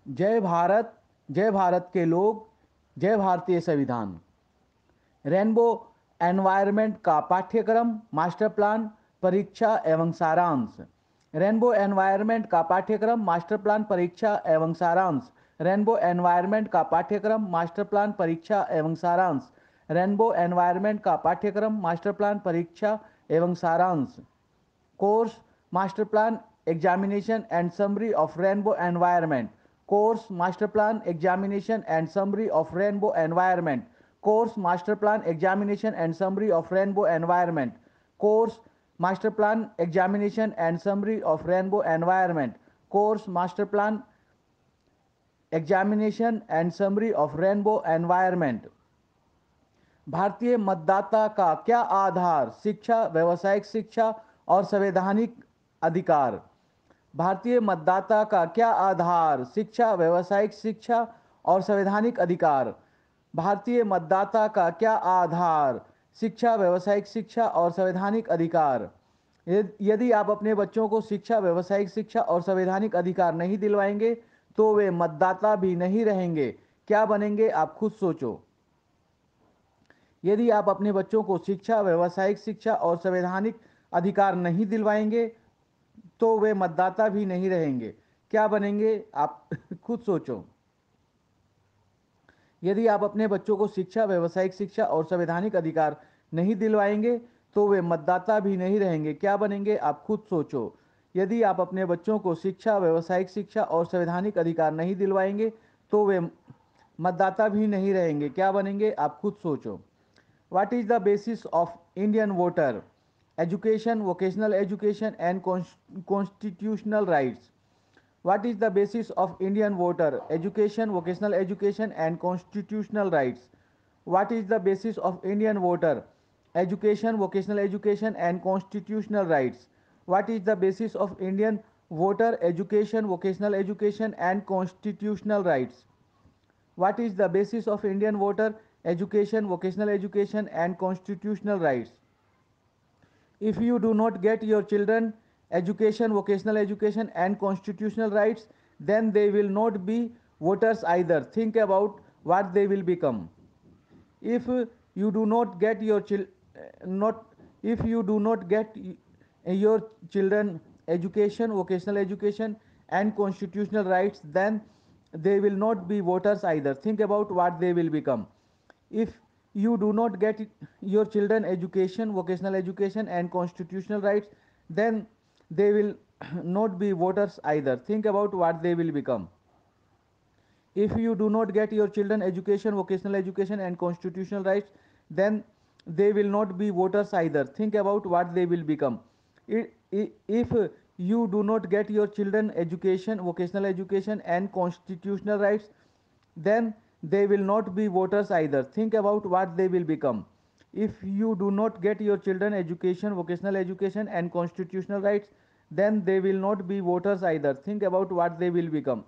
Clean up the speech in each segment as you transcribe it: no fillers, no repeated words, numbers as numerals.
जय भारत, जय भारत के लोग, जय भारतीय संविधान। रेनबो एनवायरनमेंट का पाठ्यक्रम, मास्टर प्लान, परीक्षा एवं सारांश। रेनबो एनवायरनमेंट का पाठ्यक्रम, मास्टर प्लान, परीक्षा एवं सारांश। रेनबो एनवायरनमेंट का पाठ्यक्रम, मास्टर प्लान, परीक्षा एवं सारांश। रेनबो एनवायरनमेंट का पाठ्यक्रम, मास्टर प्लान, परीक्षा एवं सारांश। Course, master plan, examination and summary of rainbow environment. Course, master plan, examination and summary of rainbow environment. Course, master plan, examination and summary of rainbow environment. Course, master plan, examination and summary of rainbow environment. Course, master plan, examination and summary of rainbow environment. भारतीय मतदाता का क्या आधार? शिक्षा, व्यावसायिक शिक्षा और संवैधानिक अधिकार। भारतीय मतदाता का क्या आधार? शिक्षा, व्यावसायिक शिक्षा और संवैधानिक अधिकार। भारतीय मतदाता का क्या आधार? शिक्षा, व्यावसायिक शिक्षा और संवैधानिक अधिकार। यदि आप अपने बच्चों को शिक्षा, व्यावसायिक शिक्षा और संवैधानिक अधिकार नहीं दिलवाएंगे तो वे मतदाता भी नहीं रहेंगे। क्या बनेंगे? आप खुद सोचो। यदि आप अपने बच्चों को शिक्षा, व्यावसायिक शिक्षा और संवैधानिक अधिकार नहीं दिलवाएंगे तो वे मतदाता भी नहीं रहेंगे। क्या बनेंगे? आप खुद सोचो। यदि आप अपने बच्चों को शिक्षा, व्यावसायिक शिक्षा और संवैधानिक अधिकार नहीं दिलवाएंगे तो वे मतदाता भी नहीं रहेंगे। क्या बनेंगे? आप खुद सोचो। यदि आप अपने बच्चों को शिक्षा, व्यावसायिक शिक्षा और संवैधानिक अधिकार नहीं दिलवाएंगे तो वे मतदाता भी नहीं रहेंगे। क्या बनेंगे? आप खुद सोचो। What is the basis of Indian voter? Education, vocational education and constitutional rights. What is the basis of Indian voter? Education, vocational education and constitutional rights. What is the basis of Indian voter? Education, vocational education and constitutional rights. What is the basis of Indian voter? Education, vocational education and constitutional rights. What is the basis of Indian voter? Education, vocational education and constitutional rights. If you do not get your children education, vocational education and constitutional rights, then they will not be voters either. Think about what they will become. If you do not get your not if you do not get your children education, vocational education and constitutional rights, then they will not be voters either. Think about what they will become. If you do not get your children education, vocational education and constitutional rights, then they will not be voters either. Think about what they will become. If you do not get your children education, vocational education and constitutional rights, then they will not be voters either. Think about what they will become. If you do not get your children education, vocational education and constitutional rights, then they will not be voters either. Think about what they will become. If you do not get your children education, vocational education and constitutional rights, then they will not be voters either. Think about what they will become.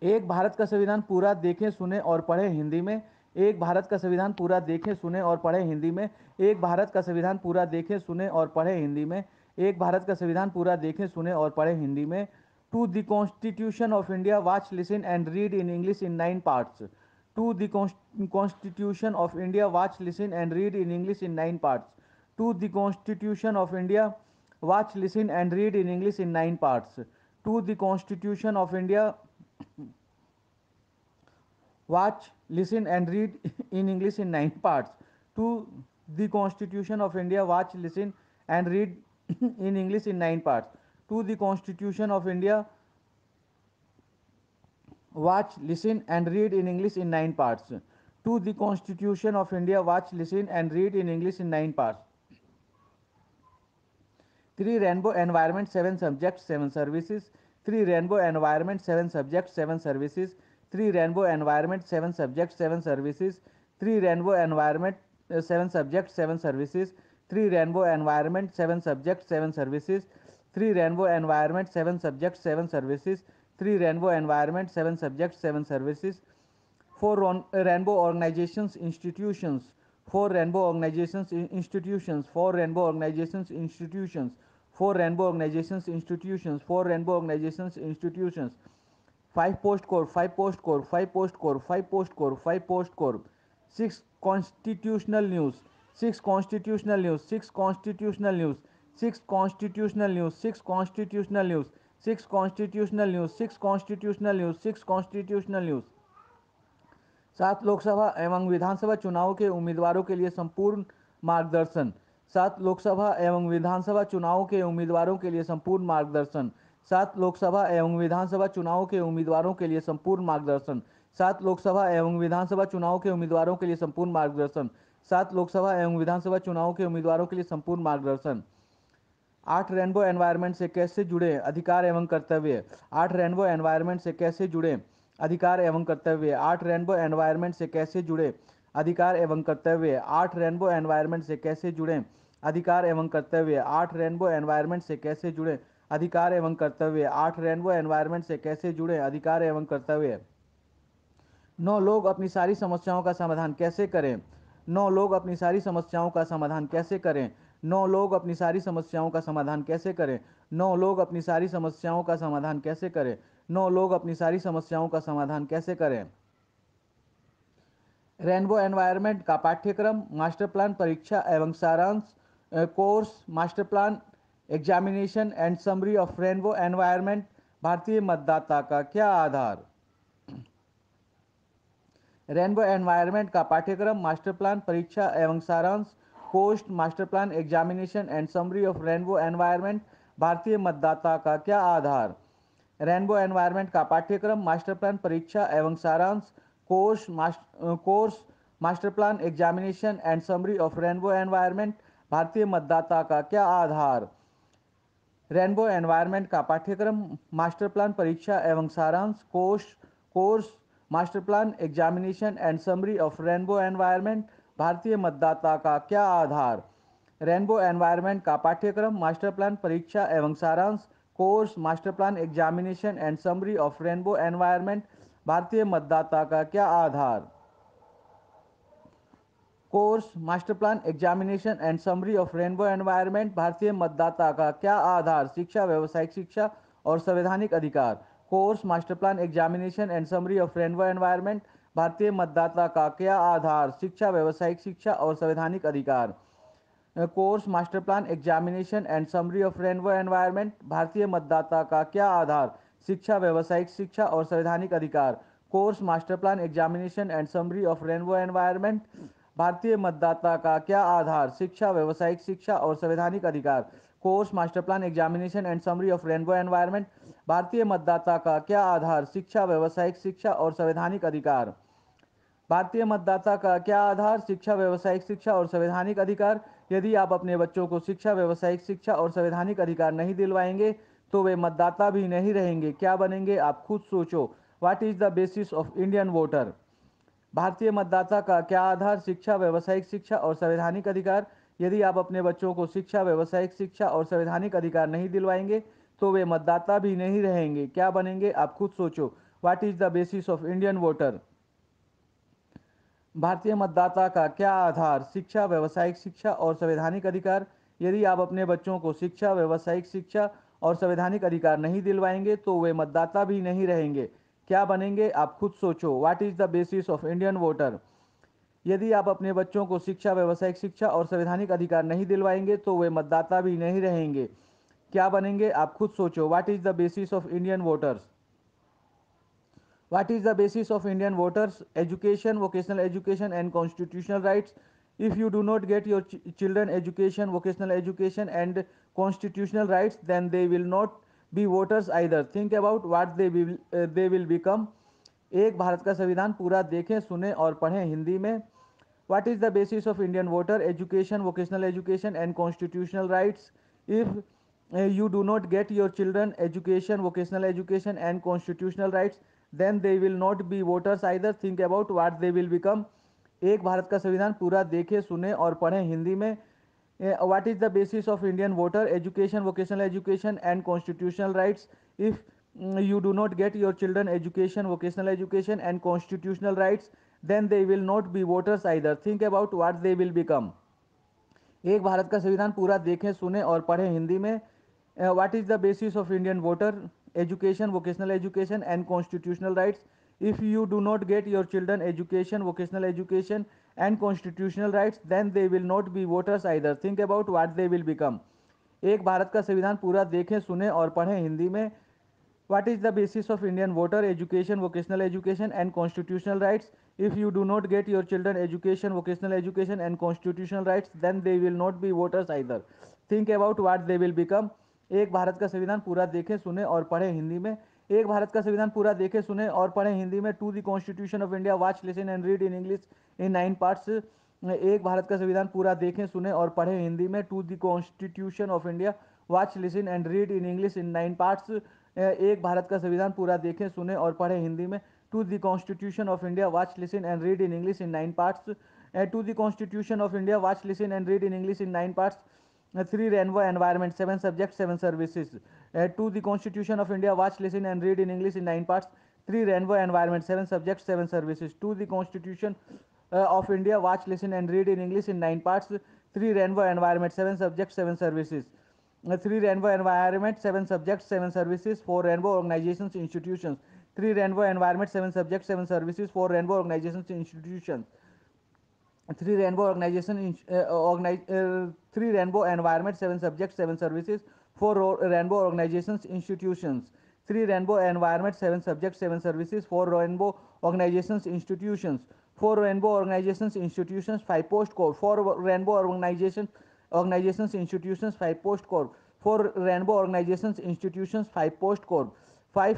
एक भारत का संविधान पूरा देखें, सुने और पढ़ें हिंदी में। एक भारत का संविधान पूरा देखें, सुने और पढ़ें हिंदी में। एक भारत का संविधान पूरा देखें, सुने और पढ़ें हिंदी में। एक भारत का संविधान पूरा देखें, सुने और पढ़ें हिंदी में। To the constitution of India, watch, listen and read in English in 9 parts. To the constitution of India, watch, listen and read in English in 9 parts. To the constitution of India, watch, listen and read in English in 9 parts. To the constitution of India, watch, listen and read in English in 9 parts. To the Constitution of India, watch, listen and read in English in 9 parts. To the Constitution of India, watch, listen and read in English in 9 parts. To the Constitution of India, watch, listen and read in English in 9 parts. 3 rainbow environment, 7 subjects, 7 services. 3 rainbow environment, 7 subjects, 7 services. 3 rainbow environment, 7 subjects, 7 services. 3 rainbow environment, 7 subjects, 7 services. 3 rainbow environment, 7 subjects, 7 services. 3 rainbow environment, 7 subjects, 7 services. 3 rainbow environment, 7 subjects, 7 services. 4 rainbow organizations, institutions. 4 rainbow organizations, institutions. 4 rainbow organizations, institutions. 4 rainbow organizations, institutions. 4 rainbow organizations, institutions. 5 post corp, 5 post corp, 5 post corp, 5 post corp, 5 post corp. 6 constitutional news, 6 constitutional news, 6 constitutional news, 6 constitutional news, 6 constitutional news, 6 constitutional news, 6 constitutional news, 6 constitutional news. 7 Lok Sabha एवं विधानसभा चुनाव के उम्मीदवारों के लिए संपूर्ण मार्गदर्शन, 7 लोकसभा एवं विधानसभा चुनाव के उम्मीदवारों के लिए संपूर्ण मार्गदर्शन, 7 लोकसभा एवं विधानसभा चुनाव के उम्मीदवारों के लिए संपूर्ण मार्गदर्शन, 7 लोकसभा एवं विधानसभा चुनाव के उम्मीदवारों के लिए संपूर्ण मार्गदर्शन, 7 लोकसभा एवं विधानसभा चुनाव के उम्मीदवारों के लिए संपूर्ण मार्गदर्शन। 8 रेनबो एनवायरनमेंट से कैसे जुड़े अधिकार एवं कर्तव्य, 8 रेनबो एनवायरनमेंट से कैसे जुड़े अधिकार एवं कर्तव्य, 8 रेनबो एनवायरनमेंट से कैसे जुड़े अधिकार एवं कर्तव्य, 8 रेनबो एनवायरनमेंट से कैसे जुड़े अधिकार एवं कर्तव्य, 8 रेनबो एनवायरनमेंट से कैसे जुड़े अधिकार एवं कर्तव्य, 8 रेनबो एनवायरनमेंट से कैसे जुड़े अधिकार एवं कर्तव्य। 9 लोग अपनी सारी समस्याओं का समाधान कैसे करें, 9 लोग अपनी सारी समस्याओं का समाधान कैसे करें, 9 लोग अपनी सारी समस्याओं का समाधान कैसे करें, 9 लोग अपनी सारी समस्याओं का समाधान कैसे करें, 9 लोग अपनी सारी समस्याओं का समाधान कैसे करें। रेनबो एनवायरनमेंट का पाठ्यक्रम, मास्टर प्लान, परीक्षा एवं सारांश, course, master plan, examination and summary of rainbow environment, भारतीय मतदाता का क्या आधार। रेनबो एनवायरनमेंट का पाठ्यक्रम, मास्टर प्लान, परीक्षा एवं सारांश, course, master plan, examination and summary of rainbow environment, भारतीय मतदाता का क्या आधार। रेनबो एनवायरनमेंट का पाठ्यक्रम, मास्टर प्लान, परीक्षा एवं सारांश, course, master plan, examination and summary of rainbow environment, भारतीय मतदाता का क्या आधार। रेनबो एनवायरनमेंट का पाठ्यक्रम, मास्टर प्लान, परीक्षा एवं सारांश, course, master plan, examination and summary of rainbow environment, भारतीय मतदाता का क्या आधार। रेनबो एनवायरनमेंट का पाठ्यक्रम, मास्टर प्लान, परीक्षा एवं सारांश, course, master plan, examination and summary of rainbow environment, भारतीय मतदाता का क्या आधार। Course, master plan, examination and summary of rainbow environment, भारतीय मतदाता का क्या आधार। शिक्षा, व्यावसायिक शिक्षा और संवैधानिक अधिकार। Course, master plan, examination and summary of rainbow environment, भारतीय मतदाता का क्या आधार। शिक्षा, व्यावसायिक शिक्षा और संवैधानिक अधिकार। Course, master plan, examination and summary of rainbow environment, भारतीय मतदाता का क्या आधार। शिक्षा, व्यावसायिक शिक्षा और संवैधानिक अधिकार। Course, master plan, examination and summary of rainbow environment, भारतीय मतदाता का क्या आधार। शिक्षा, व्यावसायिक शिक्षा और संवैधानिक अधिकार। Course, master plan, examination and summary of rainbow environment, भारतीय मतदाता का क्या आधार। शिक्षा, व्यावसायिक शिक्षा और संवैधानिक अधिकार। भारतीय मतदाता का क्या आधार। शिक्षा, व्यावसायिक शिक्षा और संवैधानिक अधिकार। यदि आप अपने बच्चों को शिक्षा, व्यावसायिक शिक्षा और संवैधानिक अधिकार नहीं दिलवाएंगे तो वे मतदाता भी नहीं रहेंगे, क्या बनेंगे आप खुद सोचो। What is the basis of Indian voter. भारतीय मतदाता का क्या आधार। शिक्षा, व्यावसायिक शिक्षा और संवैधानिक अधिकार। यदि आप अपने बच्चों को शिक्षा, व्यावसायिक शिक्षा और संवैधानिक अधिकार नहीं दिलवाएंगे तो वे मतदाता भी नहीं रहेंगे, क्या बनेंगे आप खुद सोचो। What is the basis of Indian voter. भारतीय मतदाता का क्या आधार। शिक्षा, व्यावसायिक शिक्षा और संवैधानिक अधिकार। यदि आप अपने बच्चों को शिक्षा, व्यावसायिक शिक्षा और संवैधानिक अधिकार नहीं दिलवाएंगे तो वे मतदाता भी नहीं रहेंगे, क्या बनेंगे आप खुद सोचो। What is the basis of Indian voter. यदि आप अपने बच्चों को शिक्षा, व्यावसायिक शिक्षा और संवैधानिक अधिकार नहीं दिलवाएंगे तो वे मतदाता भी नहीं रहेंगे, क्या बनेंगे आप खुद सोचो। What is the basis of Indian voters. What is the basis of Indian voters? Education, vocational education and constitutional rights. If you do not get your children education, vocational education and constitutional rights, then they will not be voters either. Think about what they will become. एक भारत का संविधान पूरा देखें, सुने और पढ़ें हिंदी में। What is the basis of Indian voter? Education, vocational education and constitutional rights. If you do not get your children education, vocational education and constitutional rights, then they will not be voters either. Think about what they will become. एक भारत का संविधान पूरा देखें, सुने और पढ़ें हिंदी में। What is the basis of Indian voter? Education, vocational education and constitutional rights. If you do not get your children education, vocational education and constitutional rights, then they will not be voters either. Think about what they will become. एक भारत का संविधान पूरा देखें, सुने और पढ़ें हिंदी में। What is the basis of Indian voter. education, vocational education and constitutional rights. If you do not get your children education, vocational education and constitutional rights, then they will not be voters either. Think about what they will become. एक भारत का संविधान पूरा देखें, सुने और पढ़ें हिंदी में. What is the basis of Indian voter? Education, vocational education and constitutional rights. If you do not get your children education, vocational education and constitutional rights, then they will not be voters either. Think about what they will become. एक भारत का संविधान पूरा देखें, सुने और पढ़ें हिंदी में. एक भारत का संविधान पूरा देखें, सुने और पढ़ें हिंदी में. To the constitution of India, watch, listen and read in English in 9 parts. एक भारत का संविधान पूरा देखें, सुने और पढ़ें हिंदी में. To the constitution of India, watch, listen and read in English in 9 parts. एक भारत का संविधान पूरा देखें, सुने और पढ़ें हिंदी में. To the constitution of India, watch, listen and read in English in 9 parts. To the constitution of India, watch, listen and read in English in 9 parts. 3 rainbow environment, 7 subjects, 7 services. To the constitution of India, watch, listen and read in English in 9 parts. 3 rainbow environment, 7 subjects, 7 services. To the constitution of India, watch, listen and read in English in 9 parts. 3 rainbow environment, 7 subjects, 7 services. 3 rainbow environment, 7 subjects, 7 services. 4 rainbow organizations, institutions. 3 rainbow environment, 7 subjects, 7 services. 4 rainbow organizations, institutions. 3 rainbow organization, 3 rainbow environment, 7 subjects, 7 services. 4 rainbow organizations, institutions. 3 rainbow environment, 7 subjects, 7 services. 4 rainbow organizations, institutions. 4 rainbow organizations, institutions. 5 post code. 4 rainbow organizations, institutions. 5 post code. 4 rainbow organizations, institutions. 5 post code. 5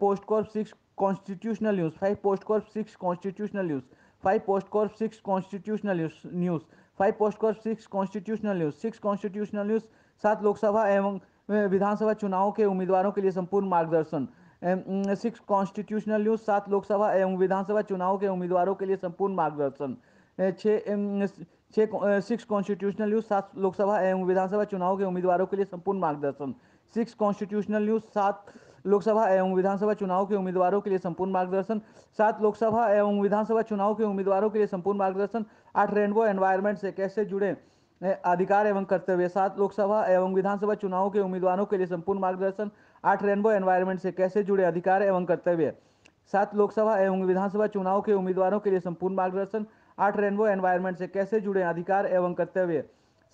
post code. 6 constitutional news. 5 post code. 6 constitutional news. 5 post corp, 6 constitutional news. 5 post corp, 6 constitutional news. 6 constitutional news. 7 Lok Sabha एवं विधानसभा चुनावों के उम्मीदवारों के लिए संपूर्ण मार्गदर्शन. 6 constitutional news. 7 Lok Sabha एवं विधानसभा चुनावों के उम्मीदवारों के लिए संपूर्ण मार्गदर्शन. 6 कॉन्स्टिट्यूशनल न्यूज. 7 लोकसभा एवं विधानसभा चुनावों के उम्मीदवारों के लिए संपूर्ण मार्गदर्शन. 6 कॉन्स्टिट्यूशनल न्यूज. 7 लोकसभा एवं विधानसभा चुनाव के उम्मीदवारों के लिए संपूर्ण मार्गदर्शन. 7 लोकसभा एवं विधानसभा चुनाव के उम्मीदवारों के लिए संपूर्ण मार्गदर्शन. 8 रेनबो एनवायरनमेंट से कैसे जुड़े अधिकार एवं कर्तव्य. 7 लोकसभा एवं विधानसभा चुनाव के उम्मीदवारों के लिए संपूर्ण मार्गदर्शन. 8 रेनबो एनवायरनमेंट से कैसे जुड़े अधिकार एवं कर्तव्य. 7 लोकसभा एवं विधानसभा चुनाव के उम्मीदवारों के लिए संपूर्ण मार्गदर्शन. 8 रेनबो एनवायरनमेंट से कैसे जुड़े अधिकार एवं कर्तव्य.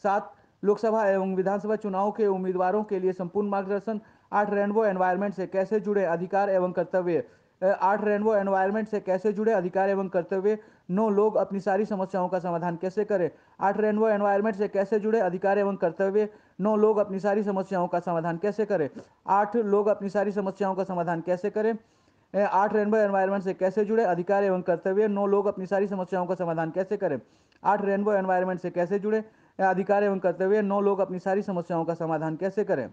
7 लोकसभा एवं विधानसभा चुनाव के उम्मीदवारों के लिए संपूर्ण मार्गदर्शन. 8 रेनबो एनवायरनमेंट से कैसे जुड़े अधिकार एवं कर्तव्य. 8 रेनबो एनवायरनमेंट से कैसे जुड़े अधिकार एवं कर्तव्य. 9 लोग अपनी सारी समस्याओं का समाधान कैसे करें. 8 रेनबो एनवायरनमेंट से कैसे जुड़े अधिकार एवं कर्तव्य. 9 लोग अपनी सारी समस्याओं का समाधान कैसे करें. 8 लोग अपनी सारी समस्याओं का समाधान कैसे करें. 8 रेनबो एनवायरनमेंट से कैसे जुड़े अधिकार एवं कर्तव्य. 9 लोग अपनी सारी समस्याओं का समाधान कैसे करें. 8 रेनबो एनवायरनमेंट से कैसे जुड़े अधिकार एवं कर्तव्य. 9 लोग अपनी सारी समस्याओं का समाधान कैसे करें.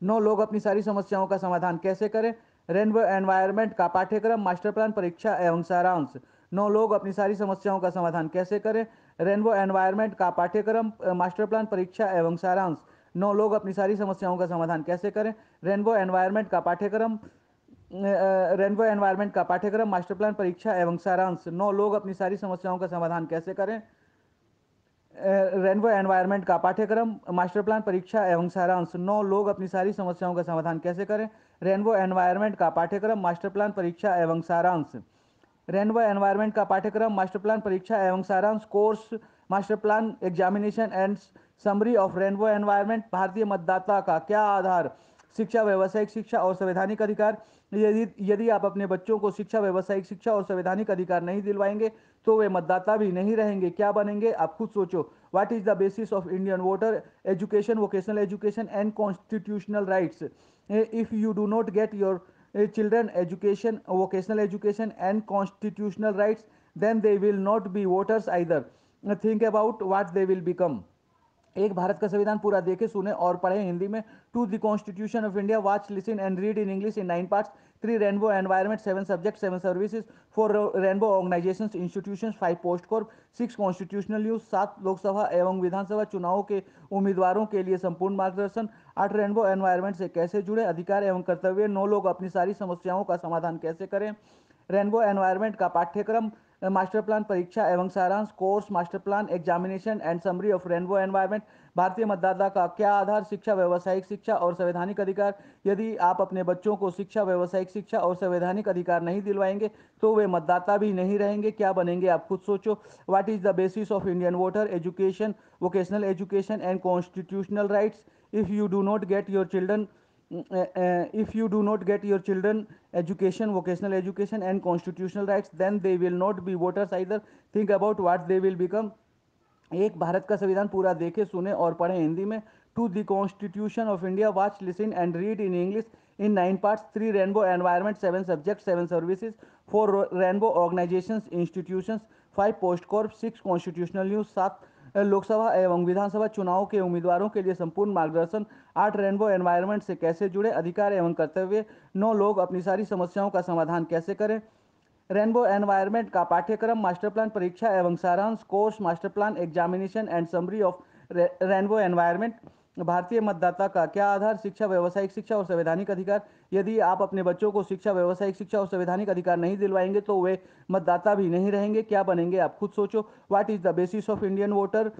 9 लोग अपनी सारी समस्याओं का समाधान कैसे करें. रेनबो एनवायरनमेंट का पाठ्यक्रम, मास्टर प्लान, परीक्षा एवं सारांश. 9 लोग अपनी सारी समस्याओं का समाधान कैसे करें. रेनबो एनवायरनमेंट का पाठ्यक्रम, मास्टर प्लान, परीक्षा एवं सारांश. 9 लोग अपनी सारी समस्याओं का समाधान कैसे करें. रेनबो एनवायरनमेंट का पाठ्यक्रम, रेनबो एनवायरनमेंट का पाठ्यक्रम, मास्टर प्लान, परीक्षा एवं सारांश. 9 लोग अपनी सारी समस्याओं का समाधान कैसे करें. रेनबो एनवायरनमेंट का पाठ्यक्रम, मास्टर प्लान, परीक्षा एवं सारांश. 9 लोग अपनी सारी समस्याओं का समाधान कैसे करें. रेनबो एनवायरनमेंट का पाठ्यक्रम, मास्टर प्लान, परीक्षा एवं सारांश. रेनबो एनवायरनमेंट का पाठ्यक्रम, मास्टर प्लान, परीक्षा एवं सारांश. Course, master plan, examination and summary of rainbow environment. भारतीय मतदाता का क्या आधार. शिक्षा, व्यावसायिक शिक्षा और संवैधानिक अधिकार. यदि यदि आप अपने बच्चों को शिक्षा, व्यावसायिक शिक्षा और संवैधानिक अधिकार नहीं दिलवाएंगे तो वे मतदाता भी नहीं रहेंगे. क्या बनेंगे आप खुद सोचो. What is the basis of Indian voter. Education, vocational education and constitutional rights. If you do not get your children education, vocational education and constitutional rights, then they will not be voters either. Think about what they will become. एक भारत का संविधान पूरा देखे, सुने और पढ़े हिंदी में. To the constitution of India, watch, listen and read in English in 9 parts. 3 rainbow environment, 7 subject, 7 services. 4 rainbow organisations, institutions, 5 post corp. 6 constitutional news. 7 Lok Sabha एवं विधानसभा चुनावों के उम्मीदवारों के लिए संपूर्ण मार्गदर्शन. 8 रेनबो एनवायरनमेंट से कैसे जुड़े अधिकार एवं कर्तव्य. 9 लोग अपनी सारी समस्याओं का समाधान कैसे करें. रेनबो एनवायरनमेंट का पाठ्यक्रम, मास्टर प्लान, परीक्षा एवं सारांश. Course, master plan, examination and summary of rainbow environment. भारतीय मतदाता का क्या आधार? शिक्षा, व्यावसायिक शिक्षा और संवैधानिक अधिकार। यदि आप अपने बच्चों को शिक्षा, व्यावसायिक शिक्षा और संवैधानिक अधिकार नहीं दिलवाएंगे तो वे मतदाता भी नहीं रहेंगे। क्या बनेंगे? आप खुद सोचो। What is the basis of Indian voter? Education, vocational education and constitutional rights. If you do not get your children if you do not get your children education, vocational education and constitutional rights, then they will not be voters either. Think about what they will become. एक भारत का संविधान पूरा देखें, सुने और पढ़ें हिंदी में। To the constitution of India, watch, listen and read in English in 9 parts. 3 rainbow environment, 7 subject, 7 services, 4 rainbow organisations institutions, 5 post corp, 6 constitutional news, 7 Lok Sabha एवं विधानसभा चुनाव के उम्मीदवारों के लिए संपूर्ण मार्गदर्शन, 8 रेनबो एनवायरमेंट से कैसे जुड़े, अधिकार एवं कर्तव्य, 9 लोग अपनी सारी समस्याओं का समाधान कैसे करें, रेनबो एनवायरमेंट का पाठ्यक्रम, मास्टर प्लान, परीक्षा एवं सारांश, course, master plan, examination and summary of rainbow environment. भारतीय मतदाता का क्या आधार? शिक्षा, व्यावसायिक शिक्षा और संवैधानिक अधिकार। यदि आप अपने बच्चों को शिक्षा, व्यावसायिक शिक्षा और संवैधानिक अधिकार नहीं दिलवाएंगे तो वे मतदाता भी नहीं रहेंगे। क्या बनेंगे? आप खुद सोचो। What is the basis of Indian voter?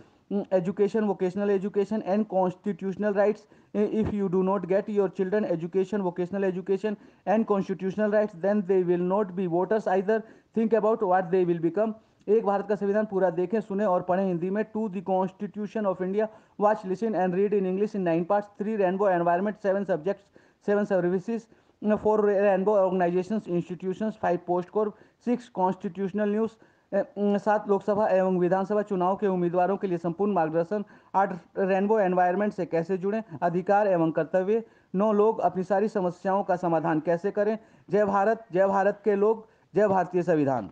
education, vocational education and constitutional rights. If you do not get your children education, vocational education and constitutional rights, then they will not be voters either. Think about what they will become. एक भारत का संविधान पूरा देखें, सुने और पढ़ें हिंदी में। To the constitution of India, watch, listen and read in English in 9 parts. 3 rainbow environment, 7 subjects, 7 services, 4 rainbow organisations institutions, 5 post core, 6 constitutional news, 7 Lok Sabha एवं विधानसभा चुनाव के उम्मीदवारों के लिए संपूर्ण मार्गदर्शन, 8 रेनबो एनवायरमेंट से कैसे जुड़ें, अधिकार एवं कर्तव्य, 9 लोग अपनी सारी समस्याओं का समाधान कैसे करें। जय भारत के लोग, जय भारतीय संविधान।